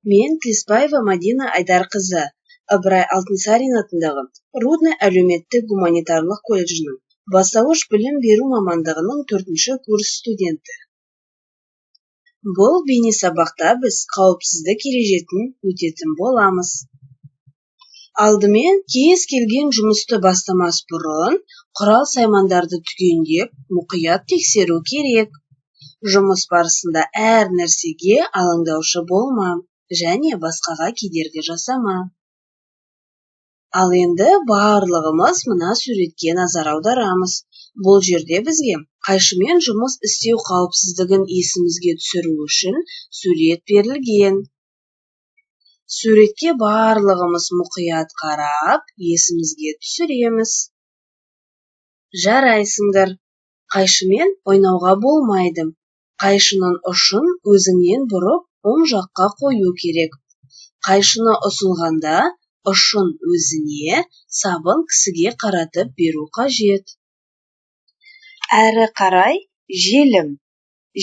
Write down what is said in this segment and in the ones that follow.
Мен Тиспаева Мадина Айдарқызы, Ыбырай Алтынсарин атындағы Рудный әлеуметтік-гуманитарлық колледжінің бастауыш білім беру мамандығының 4-ші курс студенті. Бұл бейнесабақта біз қауіпсіздік ережесін өтетін боламыз. Алдымен кез келген жұмысты бастамас бұрын құрал-саймандарды түгендеп, мұқият тексеру керек. Жұмыс барысында әр нәрсеге алаңдаушы болма және басқаға кедергі жасама. Ал енді барлығымыз мына суретке назар аударамыз. Бұл жерде бізге қайшымен жұмыс істеу қауіпсіздігін есімізге түсіру үшін сурет берілген. Суретке барлығымыз мұқият қарап, есімізге түсіреміз. Жарайсыңдар. Қайшымен ойнауға болмайды. Қайшының ұшын өзіңнен бұрып, оң жаққа қою керек. Қайшыны ұсынғанда, ұшын өзіне, сабын кісіге қаратып беру қажет. Әрі қарай желім.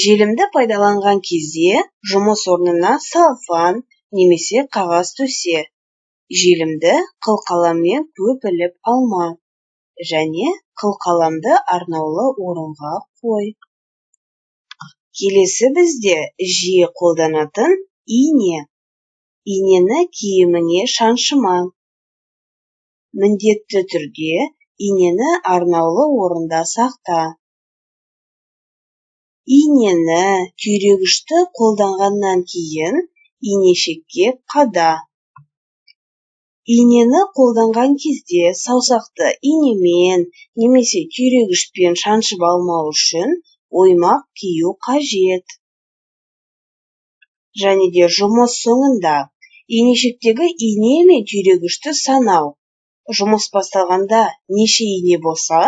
Желімді пайдаланған кезде жұмыс орнына салфан немесе қағаз төсе. Желімді қылқаламмен көп іліп алма. Және қылқаламды арнаулы орынға қой. Келесі бізде жиі қолданатын ине. Инені киіміне шаншыма. Міндетті түрде инені арнаулы орында сақта. Инені түйрегішті қолданғаннан кейін инешекке қада. Инені қолданған кезде саусақты инемен немесе түйрегішпен шаншып алмау үшін оймақ кию қажет. Және де жұмыс соңында инешектегі ине мен түйрегішті санау. Жұмыс басталғанда неше ине болса,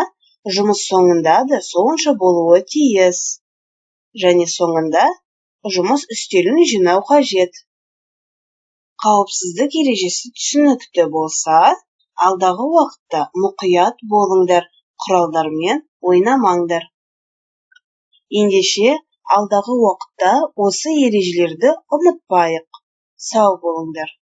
жұмыс соңында да сонша болуы тиіс. Және соңында жұмыс үстелін жинау қажет. Қауіпсіздік ережесі түсінікті болса, алдағы уақытта мұқият болыңдар, құралдармен ойнамаңдар. Ендеше алдағы уақытта осы ережелерді ұмытпайық. Сау болыңдар.